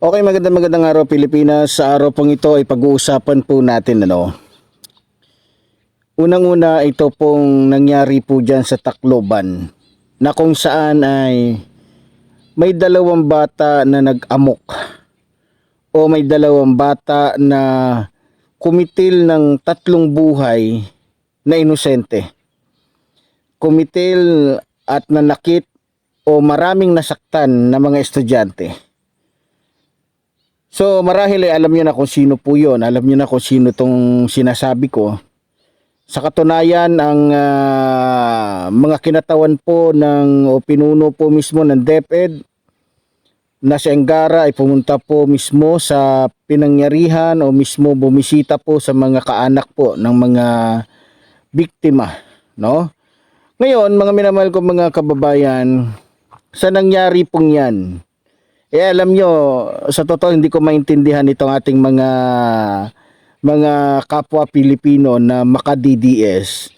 Okay, magandang araw Pilipinas. Sa araw pong ito ay pag-uusapan po natin Unang-una, ito pong nangyari po dyan sa Tacloban na kung saan ay may dalawang bata na nag-amok o may dalawang bata na kumitil ng tatlong buhay na inosente. Kumitil at nanakit o maraming nasaktan na mga estudyante. So marahil ay alam niyo na kung sino po yun. Alam niyo na kung sino tong sinasabi ko. Sa katunayan, ang mga kinatawan po o pinuno po mismo ng DepEd na si Angara ay pumunta po mismo sa pinangyarihan o mismo bumisita po sa mga kaanak po ng mga biktima. No? Ngayon, mga minamahal ko mga kababayan, sa nangyari pong yan, alam nyo, sa totoo hindi ko maintindihan itong ating mga kapwa Pilipino na maka-DDS.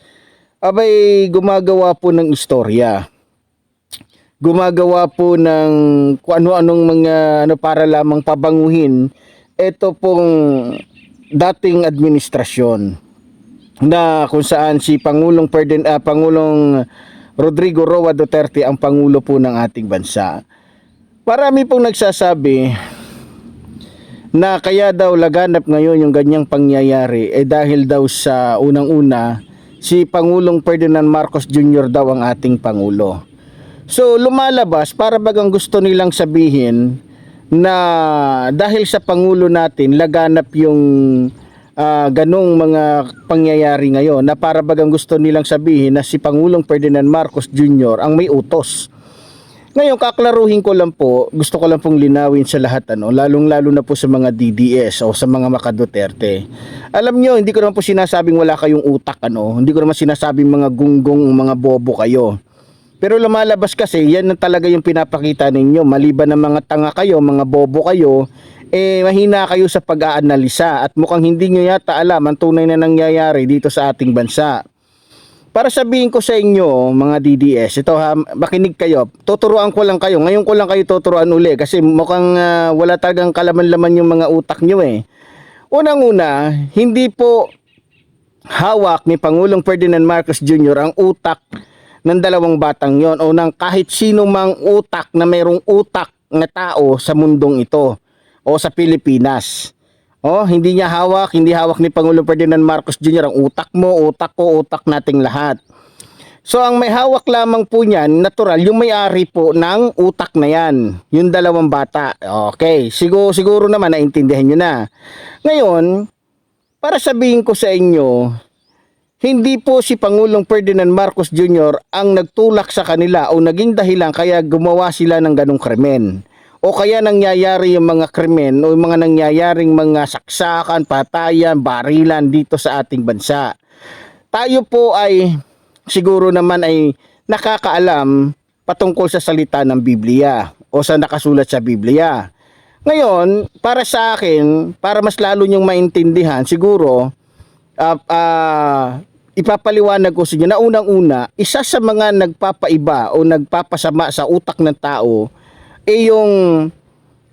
Abay, gumagawa po ng istorya. Gumagawa po ng kung ano-anong mga para lamang pabanguhin ito pong dating administrasyon na kung saan si Pangulong Rodrigo Roa Duterte ang pangulo po ng ating bansa. Marami pong nagsasabi na kaya daw laganap ngayon yung ganyang pangyayari dahil daw sa unang-una si Pangulong Ferdinand Marcos Jr. daw ang ating pangulo. So lumalabas para bagang gusto nilang sabihin na dahil sa pangulo natin laganap yung ganong mga pangyayari ngayon, na para bagang gusto nilang sabihin na si Pangulong Ferdinand Marcos Jr. ang may utos. Ngayon, kaklaruhin ko lang po, gusto ko lang pong linawin sa lahat, lalong-lalo na po sa mga DDS o sa mga maka-Duterte. Alam nyo, hindi ko naman po sinasabing wala kayong utak, hindi ko naman sinasabing mga gunggong, mga bobo kayo. Pero lumalabas kasi, yan na talaga yung pinapakita ninyo. Maliban na mga tanga kayo, mga bobo kayo, mahina kayo sa pag-aanalisa at mukhang hindi nyo yata alam ang tunay na nangyayari dito sa ating bansa. Para sabihin ko sa inyo mga DDS, ito makinig kayo. Tuturuan ko lang kayo. Ngayon ko lang kayo tuturuan uli kasi mukhang wala talagang kalaman-laman yung mga utak nyo Unang-una, hindi po hawak ni Pangulong Ferdinand Marcos Jr. ang utak ng dalawang batang yon o ng kahit sino mang utak na mayroong utak na tao sa mundong ito o sa Pilipinas. Hindi niya hawak, hindi hawak ni Pangulong Ferdinand Marcos Jr. ang utak mo, utak ko, utak nating lahat. So ang may hawak lamang po niyan, natural, yung may-ari po ng utak na yan, yung dalawang bata. Okay, siguro naman naintindihan nyo na. Ngayon, para sabihin ko sa inyo, hindi po si Pangulong Ferdinand Marcos Jr. ang nagtulak sa kanila o naging dahilan kaya gumawa sila ng ganong krimen. O kaya nangyayari yung mga krimen o yung mga nangyayaring mga saksakan, patayan, barilan dito sa ating bansa. Tayo po ay siguro naman ay nakakaalam patungkol sa salita ng Biblia o sa nakasulat sa Biblia. Ngayon, para sa akin, para mas lalo nyong maintindihan, siguro ipapaliwanag ko sa inyo na unang-una, isa sa mga nagpapaiba o nagpapasama sa utak ng tao yung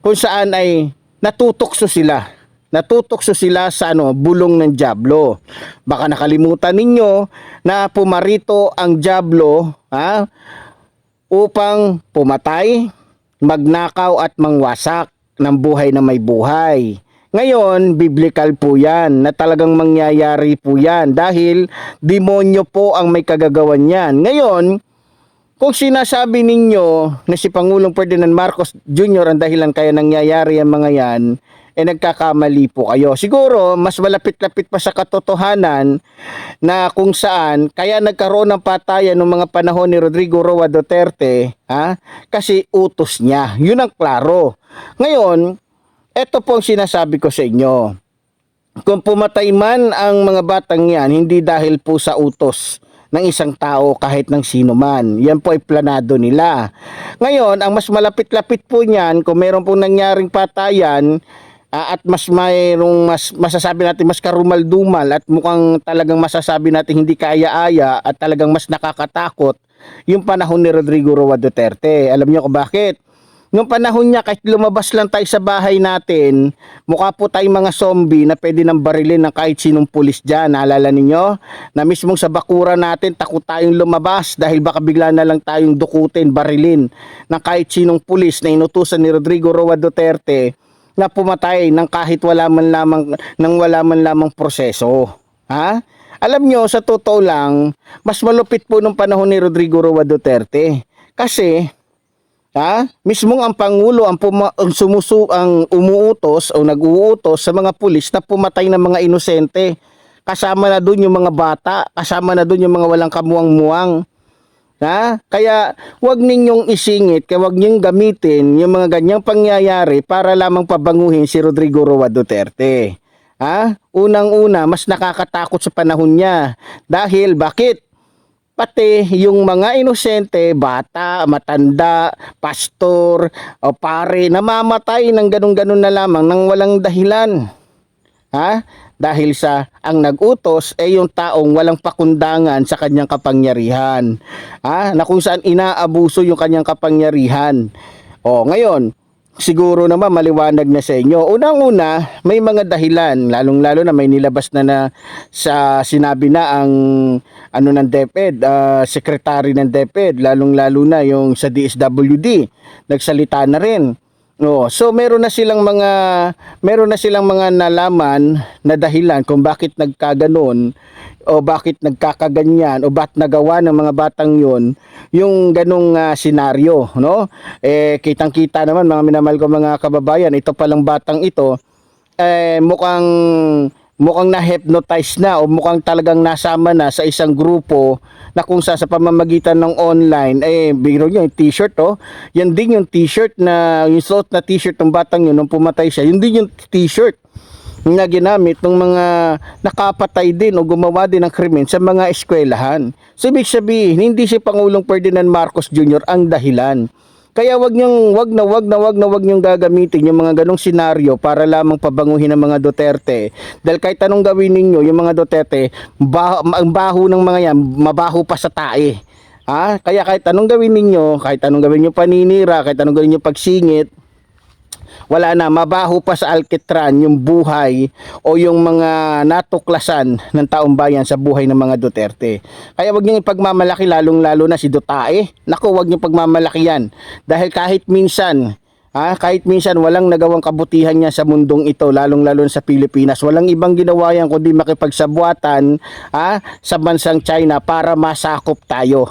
kung saan ay natutokso sila sa bulong ng dyablo. Baka nakalimutan ninyo na pumarito ang dyablo upang pumatay, magnakaw at mangwasak ng buhay na may buhay. Ngayon, biblical po yan na talagang mangyayari po yan dahil demonyo po ang may kagagawan yan. Ngayon, kung sinasabi ninyo na si Pangulong Ferdinand Marcos Jr. ang dahilan kaya nangyayari ang mga yan, nagkakamali po kayo. Siguro, mas malapit-lapit pa sa katotohanan na kung saan kaya nagkaroon ng patayan noong mga panahon ni Rodrigo Roa Duterte, kasi utos niya. Yun ang klaro. Ngayon, ito po ang sinasabi ko sa inyo. Kung pumatay man ang mga batang yan, hindi dahil po sa utos ng isang tao kahit ng sino man. Yan po ay planado nila. Ngayon, ang mas malapit-lapit po niyan, kung mayroon pong nangyaring patayan at mas mayroong masasabi natin mas karumal-dumal at mukhang talagang masasabi natin hindi kaya-aya at talagang mas nakakatakot yung panahon ni Rodrigo Roa Duterte. Alam niyo kung bakit? Nung panahon niya, kahit lumabas lang tayo sa bahay natin, mukha po tayong mga zombie na pwede nang barilin ng kahit sinong pulis dyan. Naalala ninyo? Na mismong sa bakura natin, takot tayong lumabas dahil baka bigla na lang tayong dukutin, barilin ng kahit sinong pulis na inutusan ni Rodrigo Roa Duterte na pumatay ng kahit wala man lamang proseso. Ha? Alam nyo, sa totoo lang, mas malupit po nung panahon ni Rodrigo Roa Duterte. Kasi, mismong ang Pangulo ang umuutos o nag-uutos sa mga pulis na pumatay ng mga inosente. Kasama na doon yung mga bata, kasama na doon yung mga walang kamuwang-muwang. Kaya wag ninyong isingit, kaya wag ninyong gamitin yung mga ganyang pangyayari para lamang pabanguhin si Rodrigo Roa Duterte. Unang-una, mas nakakatakot sa panahon niya. Dahil bakit? Pati yung mga inosente, bata, matanda, pastor, o pare, namamatay ng ganun-ganun na lamang nang walang dahilan. Dahil sa ang nag-utos ay yung taong walang pakundangan sa kanyang kapangyarihan. Na kung saan inaabuso yung kanyang kapangyarihan. Ngayon, siguro naman maliwanag na sa inyo. Unang-una, may mga dahilan, lalong-lalo na may nilabas na sa sinabi na ang ng DepEd, secretary ng DepEd, lalong-lalo na yung sa DSWD, nagsalita na rin. So meron na silang mga nalaman na dahilan kung bakit nagkaganon o bakit nagkakaganyan o bakit nagawa ng mga batang yon yung ganong senaryo, no? Kitang-kita naman mga minamahal ko mga kababayan, ito palang batang ito mukhang na-hypnotize na o mukhang talagang nasama na sa isang grupo na kung sa pamamagitan ng online, biro nyo yung t-shirt, yan din yung t-shirt na, yung suot na t-shirt ng batang yun nung pumatay siya, yun din yung t-shirt na ginamit ng mga nakapatay din o gumawa din ng krimen sa mga eskwelahan. So ibig sabihin, hindi si Pangulong Ferdinand Marcos Jr. ang dahilan. Kaya wag niyong gagamitin yung mga ganong senaryo para lamang pabanguhin ng mga Duterte. Dahil kahit anong gawin ninyo, yung mga Duterte, ang baho ng mga yan, mabaho pa sa tae. Kaya kahit anong gawin ninyo, kahit anong gawin nyo paninira, kahit anong gawin nyo pagsingit, wala na, mabaho pa sa alkitran yung buhay o yung mga natuklasan ng taong bayan sa buhay ng mga Duterte. Kaya wag niyo ipagmamalaki, lalong-lalo na si Dutae. Naku, wag niyo pagmamalaki yan. Dahil kahit minsan walang nagawang kabutihan niya sa mundong ito, lalong-lalo sa Pilipinas. Walang ibang ginawa yan kundi makipagsabuatan sa bansang China para masakop tayo.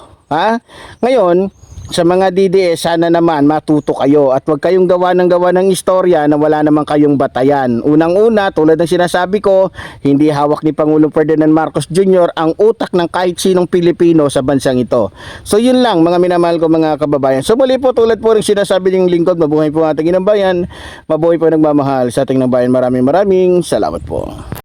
Ngayon, sa mga DDS, sana naman matuto kayo at huwag kayong gawa ng istorya na wala naman kayong batayan. Unang-una, tulad ng sinasabi ko, hindi hawak ni Pangulong Ferdinand Marcos Jr. ang utak ng kahit sinong Pilipino sa bansang ito. So yun lang mga minamahal ko mga kababayan. So muli po, tulad po rin sinasabi ng lingkod, mabuhay po ang ating inang bayan, mabuhay po nagmamahal sa ating ng bayan. Maraming salamat po.